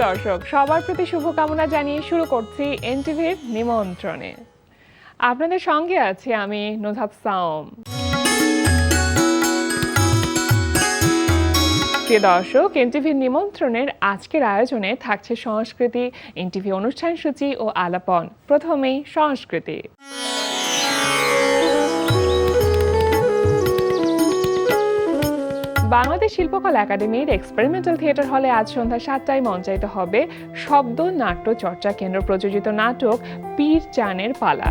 দর্শক, সবার প্রতি শুভকামনা জানিয়ে শুরু করছি এনটিভির নিমন্ত্রণে। আপনাদের সঙ্গে আছি আমি নুজহাত সাওম। প্রিয় দর্শক, এনটিভির নিমন্ত্রণের আজকের আয়োজনে থাকছে সংস্কৃতি, এনটিভি অনুষ্ঠান সূচি ও আলাপন। প্রথমেই সংস্কৃতি। বাংলাদেশ শিল্পকলা একাডেমির এক্সপেরিমেন্টাল থিয়েটার হলে আজ সন্ধ্যা 7টায় মঞ্চায়িত হবে শব্দ নাট্য চর্চা কেন্দ্র প্রযোজিত নাটক পীর চানের পালা।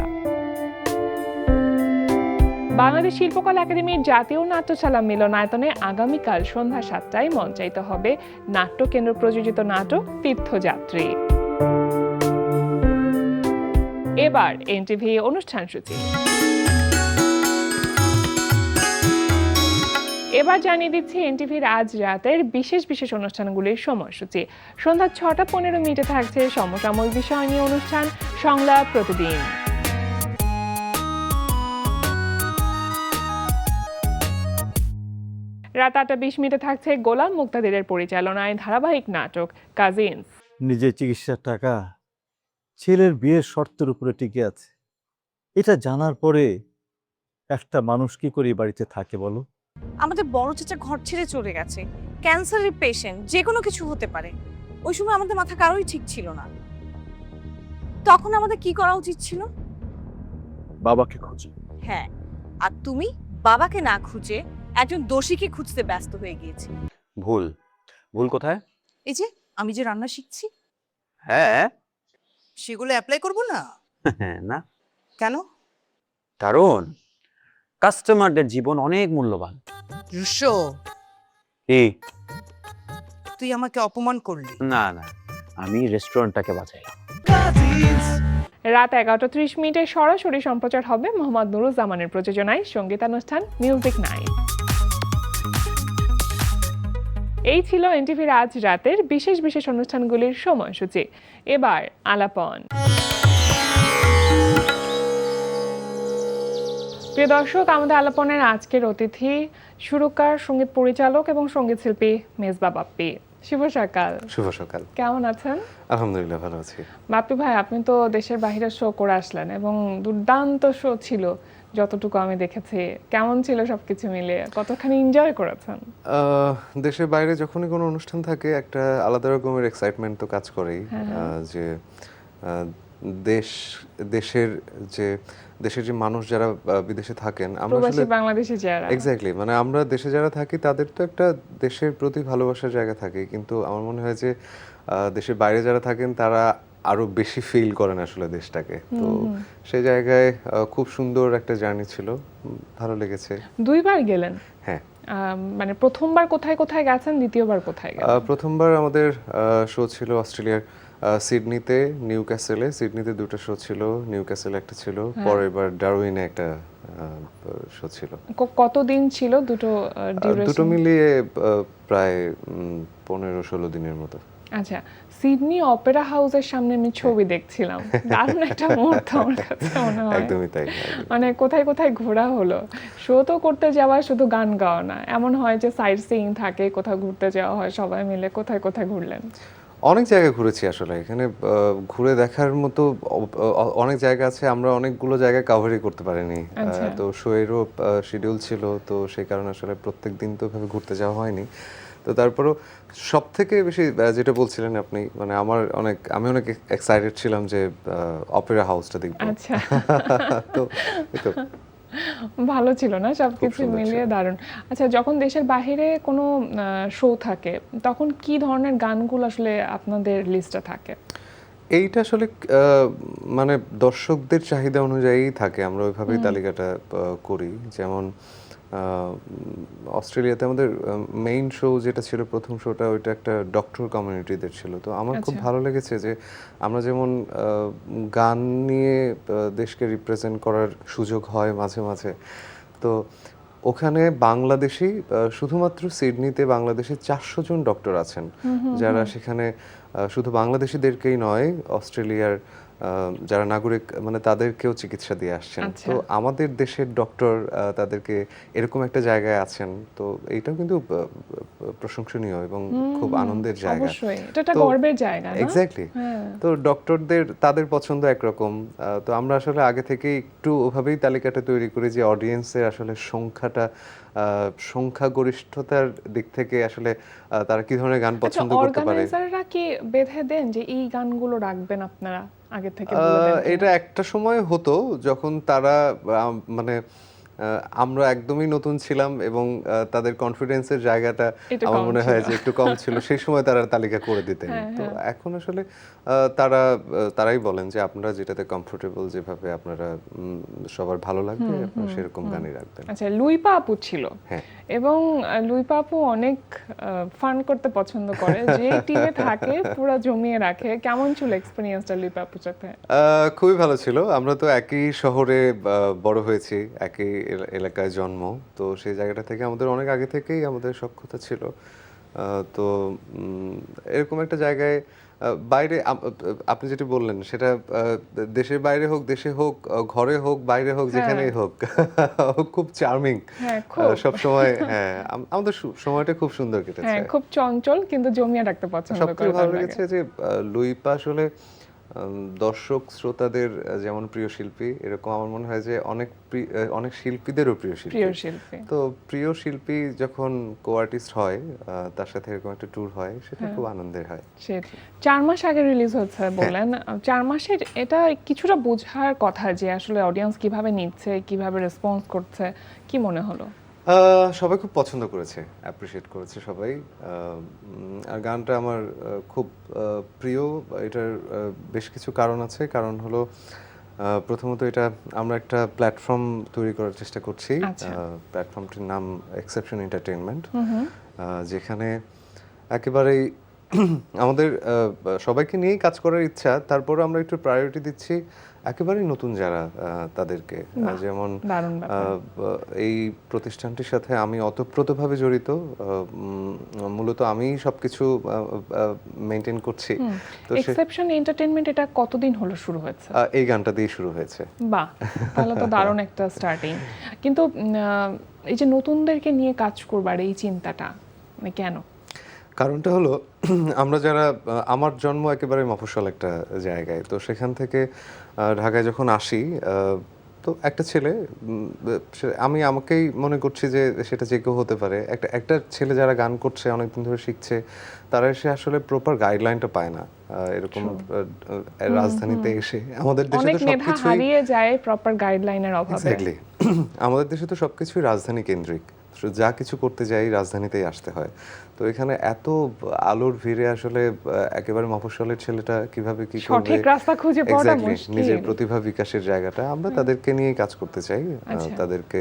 বাংলাদেশ শিল্পকলা একাডেমির জাতীয় নাট্যশালা মিলনায়তনে আগামীকাল সন্ধ্যা 7টায় মঞ্চায়িত হবে নাট্য কেন্দ্র প্রযোজিত নাটক তীর্থযাত্রী। এবার এনটিভি অনুষ্ঠান সূচি। এবার জানিয়ে দিচ্ছি এনটিভির আজ রাতের বিশেষ বিশেষ অনুষ্ঠানগুলির সময়সূচি। সন্ধ্যা 6:15 থাকছে সমসাময়িক বিষয় নিয়ে অনুষ্ঠান সংলাপ প্রতিদিন। রাত 8:20 থাকছে গোলাম মুক্তাদিরের পরিচালনায় ধারাবাহিক নাটক কাজিনস। নিজের চিকিৎসার টাকা ছেলের বিয়ের শর্তের উপরে টিকে আছে, এটা জানার পরে একটা মানুষ কি করে বাড়িতে থাকে বলো? আমাদের বড় চাচা ঘর ছেড়ে চলে গেছে, ক্যান্সারের পেশেন্ট, যে কোনো কিছু হতে পারে। ওই সময় আমাদের মাথা কারোই ঠিক ছিল না। তখন আমাদের কি করা উচিত ছিল? বাবাকে খোঁজো। হ্যাঁ, আর তুমি বাবাকে না খুঁজে একজন দোষীকে খুঁজতে ব্যস্ত হয়ে গিয়েছি। ভুল ভুল কোথায়? এই যে আমি যে রান্না শিখছি, হ্যাঁ সেগুলো অ্যাপ্লাই করব না? না, কেন? কারণ কাস্টমারদের জীবন অনেক মূল্যবান। রুশো, কি? তুই আমাকে অপমান করলি। না না, আমি রেস্টুরেন্টটাকে বাঁচাইলাম। রাত 11:30 সরাসরি সম্প্রচার হবে মোহাম্মদ নুরুজ্জামানের প্রযোজনায় সঙ্গীতানুষ্ঠান মিউজিক নাইট। এই ছিল এনটিভির আজ রাতের বিশেষ বিশেষ অনুষ্ঠানগুলির সময়সূচি। এবার আলাপন। প্রিয় দর্শক, আমাদের আলাপনের আজকের অতিথি সুরকার, সঙ্গীত পরিচালক এবং সঙ্গীত শিল্পী মেজবা বাপ্পি। শুভ সকাল। শুভ সকাল। কেমন আছেন? আলহামদুলিল্লাহ, ভালো আছি। বাপ্পি ভাই, আপনি তো দেশের বাইরে শো করে আসলেন এবং দুর্দান্ত শো ছিল যতটুকু আমি দেখেছি। কেমন ছিল সবকিছু মিলে? কতখানি এনজয় করেছেন? দেশের বাইরে যখনই কোনো অনুষ্ঠান থাকে একটা আলাদা রকমের এক্সাইটমেন্ট তো কাজ করেই। যে দেশের যে মানুষ যারা বিদেশে থাকেন, আমরা আসলে বাংলাদেশি যারা, এক্স্যাক্টলি, মানে আমরা দেশে যারা থাকি তাদের তো একটা দেশের প্রতি ভালোবাসার জায়গা থাকে, কিন্তু আমার মনে হয় যে দেশের বাইরে যারা থাকেন তারা আরো বেশি ফিল করেন আসলে দেশটাকে। তো সেই জায়গায় খুব সুন্দর একটা জার্নি ছিল, ভালো লেগেছে। 2বার গেলেন? হ্যাঁ। মানে প্রথমবার কোথায় কোথায় গেছেন, দ্বিতীয়বার কোথায় গেলেন? প্রথমবার আমাদের শো ছিল অস্ট্রেলিয়ার সিডনিতে, নিউক্যাসেলে। সিডনিতে 2টা শো ছিল, নিউক্যাসেলে একটা ছিল, পরের বার ডারউইনে একটা শো ছিল। কতদিন ছিল দুটো ডিউরেশন? দুটো মিলিয়ে প্রায় 15-16 দিনের মতো। আচ্ছা, সিডনি অপেরা হাউসের সামনে আমি ছবি দেখছিলাম, দারুণ একটা মুহূর্ত আমার কাছে মনে হয়। একদমই তাই। মানে কোথায় কোথায় ঘোরা হলো। শো তো করতে যাওয়া শুধু গান গাওয়া না, এমন হয় যে সাইট সিইং থাকে, কোথাও ঘুরতে যাওয়া হয় সবাই মিলে। কোথায় কোথায় ঘুরলেন? অনেক জায়গায় ঘুরেছি আসলে। এখানে ঘুরে দেখার মতো অনেক জায়গা আছে, আমরা অনেকগুলো জায়গায় কাভারই করতে পারিনি। তো শো এরও শিডিউল ছিল, তো সেই কারণে আসলে প্রত্যেক দিন তো এভাবে ঘুরতে যাওয়া হয়নি। তো তারপরও সব থেকে বেশি যেটা বলছিলেন আপনি, মানে আমি অনেক এক্সাইটেড ছিলাম যে অপেরা হাউসটা দেখব। আচ্ছা। তো ভালো ছিল না সবকিছু মিলিয়ে? দারুণ। আচ্ছা, যখন দেশের বাইরে কোনো শো থাকে তখন কি ধরনের গানগুলো আসলে আপনাদের লিস্টে থাকে? এইটা আসলে মানে দর্শকদের চাহিদা অনুযায়ী থাকে, আমরা ওইভাবেই তালিকাটা করি। যেমন অস্ট্রেলিয়াতে আমাদের মেইন শো যেটা ছিল, প্রথম শোটা, ওইটা একটা ডক্টর কমিউনিটিদের ছিল। তো আমার খুব ভালো লেগেছে যে আমরা যেমন গান নিয়ে দেশকে রিপ্রেজেন্ট করার সুযোগ হয় মাঝে মাঝে, তো ওখানে বাংলাদেশি শুধুমাত্র সিডনিতে বাংলাদেশি 400 জন ডক্টর আছেন, যারা সেখানে শুধু বাংলাদেশিদেরকেই নয়, অস্ট্রেলিয়ার যারা নাগরিক মানে তাদেরকেও চিকিৎসা দিয়ে আসছেন। আচ্ছা। তো আমাদের দেশের ডক্টর তাদেরকে এরকম একটা জায়গায় আছেন, তো এইটাও কিন্তু প্রশংসনীয় এবং খুব আনন্দের জায়গা। অবশ্যই এটা একটা তো গর্বের জায়গা না? এক্স্যাক্টলি। হ্যাঁ। তো ডক্টরদের তাদের পছন্দ একরকম, তো আমরা আসলে আগে থেকে একটু ওভাবেই তালিকাটা তৈরি করি যে অডিয়েন্সের আসলে সংখ্যাগরিষ্ঠতার দিক থেকে আসলে তারা কি ধরনের গান আচ্ছা, পছন্দ করতে পারে। অর্গানাইজাররা কি বেঁধে দেন যে এই গানগুলো রাখবেন আপনারা আগে থেকে বলে দেন কিনা? এটা একটা সময় হতো যখন তারা মানে আমরা একদমই নতুন ছিলাম এবং তাদের কনফিডেন্সের জায়গাটা একটু আমার কম মনে হয় ছিল। যে একটু কম ছিল, সেই সময় তারা তালিকা করে দিতেন। হ্যাঁ, তো হ্যাঁ। এখন আসলে তারাই বলেন যে আপনারা যেটাতে কমফোর্টেবল, যেভাবে আপনারা সবার ভালো লাগবে আপনারা সেরকম গানই রাখবেন। আচ্ছা, লুইপা আপু ছিল হ্যাঁ। এবং লুইপা আপু অনেক ফান করতে পছন্দ করে, যে টিমে থাকে পুরো জমিয়ে রাখে। কেমন ছিল এক্সপেরিয়েন্সটা লুইপা আপুর সাথে? খুবই ভালো ছিল। আমরা তো একই শহরে বড় হয়েছি, একই এলাকায় জন্ম, তো সেই জায়গাটা থেকে আমাদের অনেক আগে থেকেই আমাদের সখ্যতা ছিল। তো এরকম একটা জায়গায় বাইরে আপনি যেটা বললেন সেটা দেশের বাইরে হোক, দেশে হোক, ঘরে হোক, বাইরে হোক, যেখানেই হোক, খুব চার্মিং হ্যাঁ, খুব। সব সময়। হ্যাঁ, আমাদের সময়টা খুব সুন্দর হ্যাঁ, কেটেছে। খুব চঞ্চল কিন্তু জমিয়ে রাখতে পছন্দ করে। সবথেকে ভালো তার লেগেছে লাগে। যে লুইপা আসলে দর্শক শ্রোতাদের যেমন প্রিয় শিল্পী, এরকম আমার মনে হয় যে অনেক শিল্পীদেরও প্রিয় শিল্পী। প্রিয় শিল্পী। তো প্রিয় শিল্পী যখন কো-আর্টিস্ট হয়, তার সাথে এরকম একটা ট্যুর হয়, সেটা খুব আনন্দের হয়। সেটা 4 মাস আগে রিলিজ হচ্ছে বললেন। 4 মাসের এটা কিছুটা বোঝার কথা যে আসলে অডিয়েন্স কিভাবে নিচ্ছে, কিভাবে রেসপন্স করছে, কি মনে হলো? সবাই খুব পছন্দ করেছে, অ্যাপ্রিশিয়েট করেছে সবাই। আর গানটা আমার খুব প্রিয়। এটার বেশ কিছু কারণ আছে। কারণ হলো প্রথমত এটা আমরা একটা প্ল্যাটফর্ম তৈরি করার চেষ্টা করছি। আচ্ছা। প্ল্যাটফর্মটির নাম এক্সেপশন এন্টারটেইনমেন্ট, যেখানে একেবারেই আমাদের সবাইকে নিয়েই কাজ করার ইচ্ছা, তারপরে আমরা একটু প্রায়োরিটি দিচ্ছি একেবারেই নতুন যারা তাদেরকে। যেমন দারুণ ব্যাপার। এই প্রতিষ্ঠানটির সাথে আমি ওতপ্রোতভাবে জড়িত। মূলত আমি সবকিছু মেনটেন করছি। তো এক্সেপশন এন্টারটেইনমেন্ট এটা কতদিন হলো শুরু হয়েছে? এই গানটা দিয়ে শুরু হয়েছে। বাহ, তাহলে তো দারুণ একটা স্টার্টিং। কিন্তু এই যে নতুনদেরকে নিয়ে কাজ করবার এই চিন্তাটা মানে কেন? কারণটা হলো আমরা যারা আমার জন্ম একেবারে মফস্বল একটা জায়গায়, তো সেখান থেকে ঢাকায় যখন আসি, তো একটা ছেলে, আমি আমাকেই মনে করছি যে সেটা যে কেউ হতে পারে, একটা ছেলে যারা গান করছে, অনেকদিন ধরে শিখছে, তারা এসে আসলে প্রপার গাইডলাইনটা পায় না। এরকম রাজধানীতে এসে আমাদের দেশে অনেক তো মেধা সবকিছুই হারিয়ে যায় প্রপার গাইডলাইনের অভাবে। এক্স্যাক্টলি। আমাদের দেশে তো সবকিছুই রাজধানী কেন্দ্রিক, যা কিছু করতে যাই রাজধানীতেই আসতে হয়। তো এখানে এত আলোর ভিড়ে আসলে একেবারে মফস্বলের ছেলেটা কিভাবে কি করবে, সঠিক রাস্তা খুঁজে পাওয়াটা এক্স্যাক্টলি, মুশকিল। নিজের প্রতিভা বিকাশের জায়গাটা আমরা তাদেরকে নিয়ে কাজ করতে চাই। আচ্ছা। তাদেরকে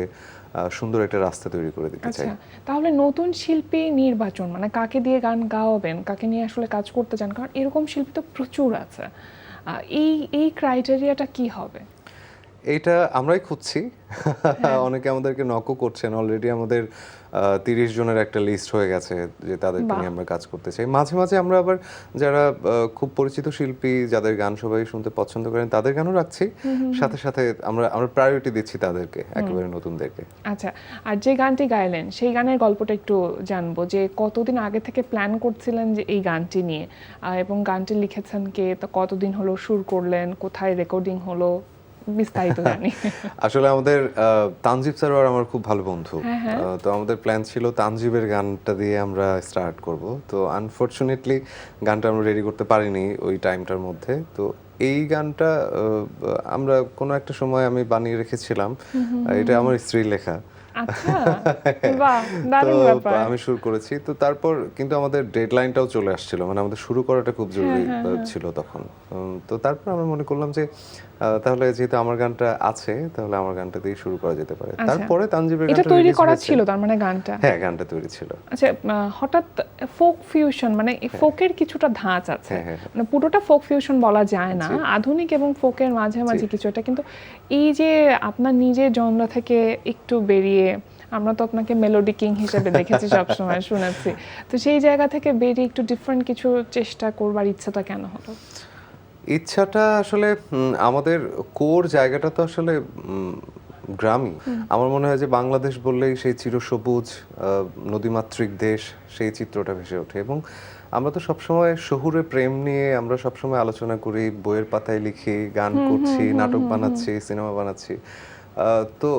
সুন্দর একটা রাস্তা তৈরি করে দিতে চাই। আচ্ছা, তাহলে নতুন শিল্পী নির্বাচন মানে কাকে দিয়ে গান গাওয়াবেন, কাকে নিয়ে আসলে কাজ করতে চান, কারণ এরকম শিল্পী তো প্রচুর আছে। এই ক্রাইটেরিয়াটা কি হবে? এইটা আমরাই খুঁজছি। অনেকে আমাদেরকে নকও করছেন। অলরেডি আমাদের 30 জনের একটা লিস্ট হয়ে গেছে যে তাদেরকে নিয়ে আমরা কাজ করতে চাই। মাঝে মাঝে আমরা আবার যারা খুব পরিচিত শিল্পী, যাদের গান সবাই শুনতে পছন্দ করেন, তাদের গানও রাখছি। সাথে সাথে আমরা প্রায়োরিটি দিচ্ছি তাদেরকে, একেবারে নতুনদেরকে। আচ্ছা, আর যে গানটি গাইলেন সেই গানের গল্পটা একটু জানবো, যে কতদিন আগে থেকে প্ল্যান করছিলেন যে এই গানটি নিয়ে, এবং গানটি লিখেছেন কে, তো কতদিন হলো সুর করলেন, কোথায় রেকর্ডিং হলো, বিস্তারিত জানি। আসলে আমাদের তানজিব স্যার আর আমার খুব ভালো বন্ধু। তো আমাদের প্ল্যান ছিল তানজিবের গানটা দিয়ে আমরা স্টার্ট করব। তো আনফরচুনেটলি গানটা আমরা রেডি করতে পারিনি ওই টাইমটার মধ্যে। তো এই গানটা আমরা কোনো একটা সময় আমি বানিয়ে রেখেছিলাম। এটা আমার স্ত্রীর লেখা। আচ্ছা, বাহ, দারুণ তো ব্যাপার। আমি শুরু করেছি। তো তারপর কিন্তু আমাদের ডেডলাইনটাও চলে আসছিল, মানে আমাদের শুরু করাটা খুব জরুরি ছিল তখন। তো তারপর আমরা মনে করলাম যে তাহলে যেহেতু আমার গানটা আছে, তাহলে আমার গানটা দিয়ে শুরু করা যেতে পারে। তারপরে তানজিবের এটা গানটা তৈরি রিলিজ করা হয়েছে। ছিল তার মানে গানটা? হ্যাঁ, গানটা তৈরি ছিল। আচ্ছা, হঠাৎ ফোক ফিউশন মানে ফোকের কিছুটা ধাঁচ আছে, মানে পুরোটা ফোক ফিউশন বলা যায় না, আধুনিক এবং ফোকের মাঝামাঝি কিছু একটা। কিন্তু এই যে আপনার নিজের জনরা থেকে একটু বেরিয়ে, আমরা তো আপনাকে মেলোডি কিং হিসেবে দেখেছি সবসময়, শুনেছি, তো সেই জায়গা থেকে বেরিয়ে একটু ডিফারেন্ট কিছু চেষ্টা করবার ইচ্ছাটা কেন হলো? ইচ্ছাটা আসলে আমাদের কোর জায়গাটা তো আসলে গ্রামই। আমার মনে হয় যে বাংলাদেশ বললেই সেই চিরসবুজ নদীমাতৃক দেশ, সেই চিত্রটা ভেসে ওঠে। এবং আমরা তো সবসময় শহুরে প্রেম নিয়ে আমরা সবসময় আলোচনা করি, বইয়ের পাতায় লিখি, গান করছি, নাটক বানাচ্ছি, সিনেমা বানাচ্ছি। তো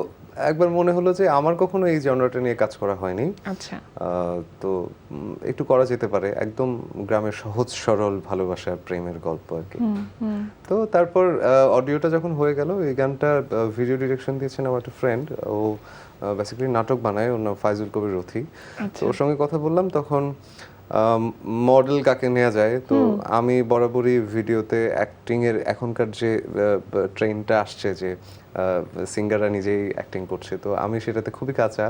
একবার মনে হলো যে আমার কখনো এই জনরাটা নিয়ে কাজ করা হয়নি। আচ্ছা। তো একটু করা যেতে পারে, একদম গ্রামের সহজ সরল ভালোবাসার প্রেমের গল্প আর কি। তো তারপর অডিওটা যখন হয়ে গেল, এই গানটা ভিডিও ডিরেকশন দিয়েছেন আমার একটা ফ্রেন্ড, ও বেসিক্যালি নাটক বানায়, ওর নাম ফাইজুল কবির রথি। তো ওর সঙ্গে কথা বললাম, তখন মডেল কাকে নেওয়া যায়, তো আমি বরাবরই ভিডিওতে অ্যাক্টিং এর এখনকার যে ট্রেন্ডটা আসছে যে সিঙ্গাররা নিজেই অ্যাক্টিং করছে, তো আমি সেটাতে খুবই কাঁচা,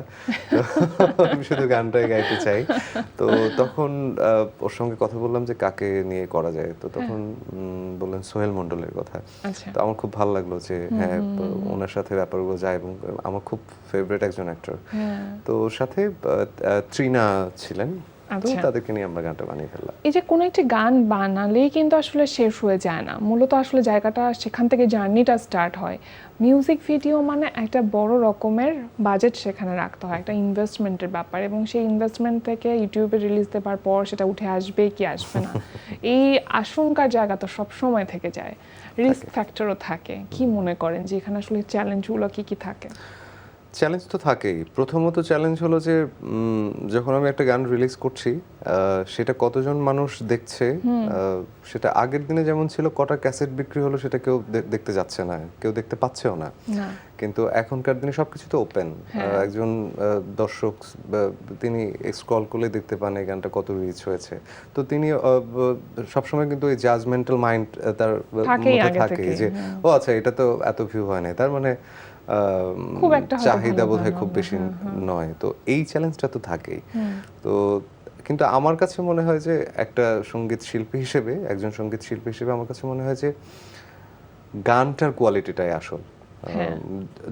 আমি শুধু গানটাই গাইতে চাই। তো তখন ওর সঙ্গে কথা বললাম যে কাকে নিয়ে করা যায়, তো তখন বললেন সোহেল মণ্ডলের কথা। আচ্ছা। তো আমার খুব ভালো লাগলো যে হ্যাঁ, ওনার সাথে ব্যাপারগুলো যায়, এবং আমার খুব ফেভারিট একজন অ্যাক্টর। তো ওর সাথে ত্রিনা ছিলেন, তো আচ্ছা। তাদেরকে নিয়ে আমরা গানটা বানিয়ে ফেললাম। এই যে কোনো একটি গান বানালেই কিন্তু আসলে শেষ হয়ে যায় না, মূলত আসলে জায়গাটা সেখান থেকে জার্নিটা স্টার্ট হয়। মিউজিক ভিডিও মানে একটা বড় রকমের বাজেট সেখানে রাখতে হয়, একটা ইনভেস্টমেন্টের ব্যাপার, এবং সেই ইনভেস্টমেন্ট থেকে ইউটিউবে রিলিজ দেওয়ার পর সেটা উঠে আসবে কি আসবে না, এই আশঙ্কার জায়গা তো সব সময় থেকে যায়, রিস্ক ফ্যাক্টরও থাকে। কি মনে করেন যে এখানে আসলে চ্যালেঞ্জগুলো কি কি থাকে? চ্যালেঞ্জ তো থাকেই। প্রথমত চ্যালেঞ্জ হলো যে যখন আমি একটা গান রিলিজ করছি, সেটা কতজন মানুষ দেখছে, সেটা আগের দিনে যেমন ছিল কটা ক্যাসেট বিক্রি হলো সেটা কেউ দেখতে যাচ্ছে না, কেউ দেখতে পাচ্ছেও না। কিন্তু এখনকার দিনে সবকিছু তো ওপেন, একজন দর্শক তিনি স্ক্রল করলে দেখতে পান এই গানটা কত রিচ হয়েছে। তো তিনি সবসময় কিন্তু এই জাজমেন্টাল মাইন্ড তার মধ্যে থাকে যে ও আচ্ছা, এটা তো এত ভিউ হয় না, তার মানে খুব একটা চাহিদা বোধহয় খুব বেশি নয়। তো এই চ্যালেঞ্জটা তো থাকেই। তো কিন্তু আমার কাছে মনে হয় যে একটা সঙ্গীত শিল্পী হিসেবে, একজন সঙ্গীত শিল্পী হিসেবে আমার কাছে মনে হয় যে গানটার কোয়ালিটিটাই আসল।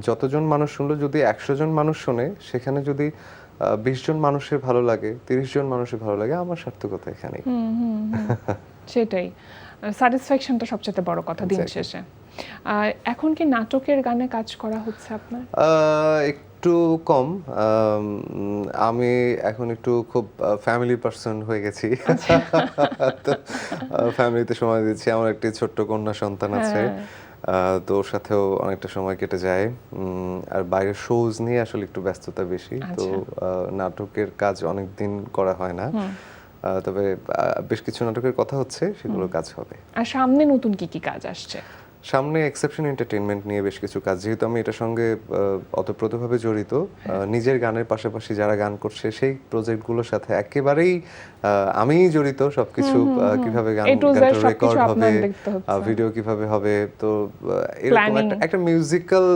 যতজন মানুষ শুনলো, যদি 100 জন মানুষ শোনে, সেখানে যদি 20 জন মানুষের ভালো লাগে, 30 জন মানুষের ভালো লাগে, আমার সার্থকতা এখানেই। সেটাই, স্যাটিসফ্যাকশনটা সবচেয়ে বড় কথা দিন শেষে। এখন কি নাটকের গানে কাজ করা হচ্ছে আপনার? একটু কম। আমি এখন একটু খুব ফ্যামিলি পারসন হয়ে গেছি, তো ফ্যামিলিতে সময় দিচ্ছি। আমার একটি ছোট্ট কন্যা সন্তান আছে, তো ওর সাথেও অনেকটা সময় কেটে যায়। আর বাইরের শোজ নিয়ে আসলে একটু ব্যস্ততা বেশি, তো নাটকের কাজ অনেক দিন করা হয় না। তবে বেশ কিছু নাটকের কথা হচ্ছে, সেগুলোর কাজ হবে। আর সামনে নতুন কি কি কাজ আসছে? সামনে এক্সেপশন এন্টারটেইনমেন্ট নিয়ে বেশ কিছু কাজ, যেহেতু আমি এটার সঙ্গে অতপ্রতভাবে জড়িত, নিজের গানের পাশাপাশি যারা গান করছে সেই প্রজেক্টগুলোর সাথে একেবারেই আমিই জড়িত। সবকিছু কিভাবে গানটা রেকর্ড হবে, ভিডিও কিভাবে হবে, তো এরকম একটা মিউজিক্যাল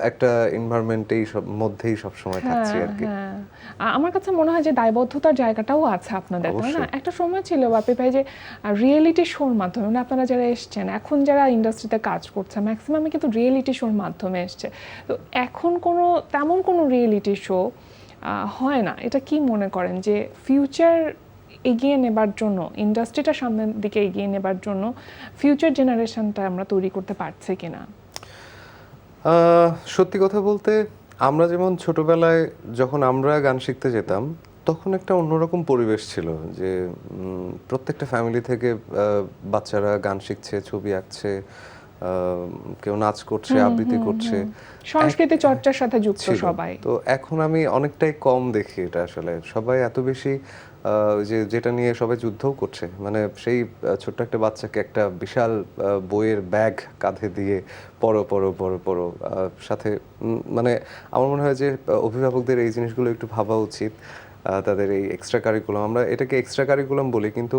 একটা এনভায়রনমেন্টেই মধ্যেই সবসময় থাকছি আর কি। আমার কাছে মনে হয় যে দায়বদ্ধতার জায়গাটাও আছে আপনাদের, তাই না? একটা সময় ছিল বাপি ভাই যে রিয়েলিটি শোর মাধ্যমে, মানে আপনারা যারা এসছেন, এখন যারা ইন্ডাস্ট্রিতে কাজ করছে ম্যাক্সিমামে কিন্তু রিয়েলিটি শোর মাধ্যমে এসছে, তো এখন তেমন কোনো রিয়েলিটি শো হয় না। এটা কি মনে করেন যে ফিউচার এগিয়ে নেবার জন্য, ইন্ডাস্ট্রিটা সামনের দিকে এগিয়ে নেবার জন্য ফিউচার জেনারেশনটা আমরা তৈরি করতে পারছি কিনা? সত্যি কথা বলতে, আমরা যেমন ছোটবেলায় যখন আমরা গান শিখতে যেতাম, তখন একটা অন্যরকম পরিবেশ ছিল, যে প্রত্যেকটা ফ্যামিলি থেকে বাচ্চারা গান শিখছে, ছবি আঁকছে, কেউ নাচ করছে, আবৃত্তি করছে, সংস্কৃতি চর্চার সাথে যুক্ত সবাই। তো এখন আমি অনেকটাই কম দেখি এটা। আসলে সবাই এত বেশি যেটা নিয়ে সবাই যুদ্ধও করছে, মানে সেই ছোট্ট একটা বাচ্চাকে একটা বিশাল বইয়ের ব্যাগ কাঁধে দিয়ে পড়ো পড়ো পড়ো পড়ো, সাথে মানে আমার মনে হয় যে অভিভাবকদের এই জিনিসগুলো একটু ভাবা উচিত। তাদের এই এক্সট্রা কারিকুলাম, আমরা এটাকে এক্সট্রা কারিকুলাম বলি, কিন্তু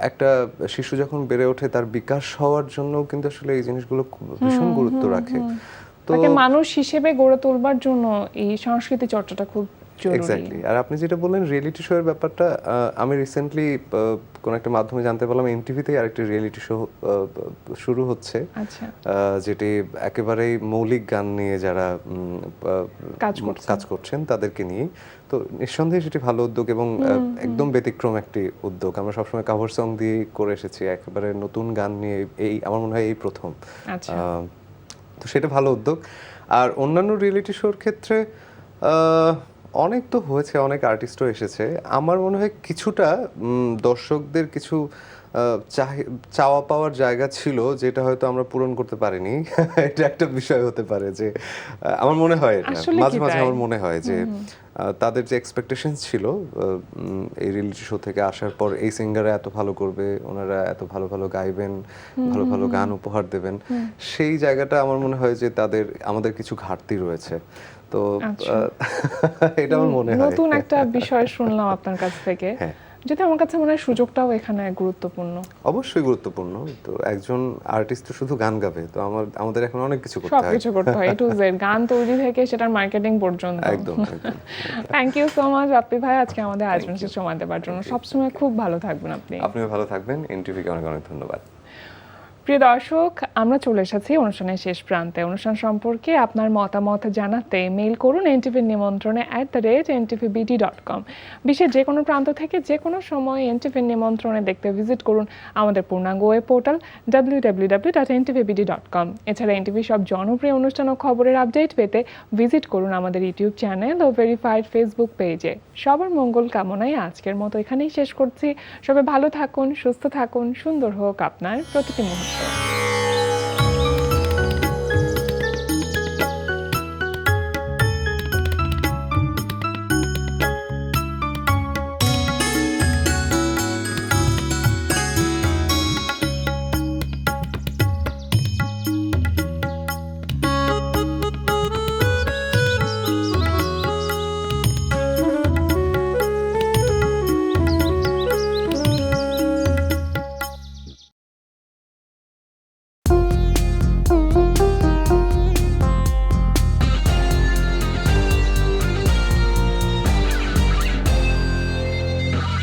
একটা শিশু যখন বেড়ে ওঠে, তার বিকাশ হওয়ার জন্য কিন্তু আসলে এই জিনিসগুলো ভীষণ গুরুত্ব রাখে। তাকে মানুষ হিসেবে গড়ে তোলবার জন্য এই সংস্কৃতি চর্চাটা খুব জরুরি। এক্স্যাক্টলি। আর আপনি যেটা বললেন রিয়েলিটি শো এর ব্যাপারটা, আমি রিসেন্টলি কোন একটা মাধ্যমে জানতে পারলাম এনটিভিতে আরেকটা রিয়েলিটি শো শুরু হচ্ছে, আচ্ছা, যেটি একেবারেই মৌলিক গান নিয়ে যারা কাজ করছেন তাদেরকে নিয়ে। তো নিঃসন্দেহে সেটি ভালো উদ্যোগ এবং একদম ব্যতিক্রম একটি উদ্যোগ। আমরা সবসময় কভার সং দিয়ে করে এসেছি, একেবারে নতুন গান নিয়ে এই আমার মনে হয় এই প্রথম। আচ্ছা, তো সেটা ভালো উদ্যোগ। আর অন্যান্য রিয়েলিটি শোর ক্ষেত্রে অনেক তো হয়েছে, অনেক আর্টিস্টও এসেছে। আমার মনে হয় কিছুটা দর্শকদের কিছু চাওয়া পাওয়ার জায়গা ছিল যেটা হয়তো আমরা পূরণ করতে পারিনি। এটা একটা বিষয় হতে পারে যে আমার মনে হয়, এটা আসলে কি মাঝে মাঝে তাই? আমার মনে হয় যে তাদের যে এক্সপেকটেশন ছিল এই রিয়েলিটি শো থেকে আসার পর, এই সিঙ্গাররা এত ভালো করবে, ওনারা এত ভালো ভালো গাইবেন, ভালো ভালো গান উপহার দেবেন, সেই জায়গাটা আমার মনে হয় যে আমাদের কিছু ঘাটতি রয়েছে। তো আচ্ছা। এটা আমার মনে হয় নতুন একটা বিষয় শুনলাম আপনার কাছ থেকে, হ্যাঁ। যদি আমার কাছে মনে হয় সুযোগটাও এখানে গুরুত্বপূর্ণ। অবশ্যই গুরুত্বপূর্ণ। তো একজন আর্টিস্ট তো শুধু গান গাবে, তো আমাদের এখন অনেক কিছু করতে হয়। সবকিছু করতে হয়, A to Z, গান তৈরি থেকে সেটার মার্কেটিং পর্যন্ত। একদম একদম। Thank you so much Bappi ভাই, আজকে আমাদের আয়োজনকে সময় দেওয়ার জন্য। সবসময় খুব ভালো থাকবেন আপনি। আপনিও ভালো থাকবেন। এনটিভিকে অনেক অনেক ধন্যবাদ। প্রিয় দর্শক, আমরা চলে এসেছি অনুষ্ঠানের শেষ প্রান্তে। অনুষ্ঠান সম্পর্কে আপনার মতামত জানাতে মেইল করুন এনটিভির নিমন্ত্রণে @ntvbd.com। বিশ্বের যে কোনো প্রান্ত থেকে যে কোনো সময় এনটিভির নিমন্ত্রণে দেখতে ভিজিট করুন আমাদের পূর্ণাঙ্গ ওয়েব পোর্টাল www.ntvbd.com। এছাড়া এনটিভির সব জনপ্রিয় অনুষ্ঠান ও খবরের আপডেট পেতে ভিজিট করুন আমাদের ইউটিউব চ্যানেল ও ভেরিফাইড ফেসবুক পেজে। সবার মঙ্গল কামনায় আজকের মতো এখানেই শেষ করছি। সবাই ভালো থাকুন, সুস্থ থাকুন, সুন্দর হোক আপনার প্রতিটি মুহূর্ত।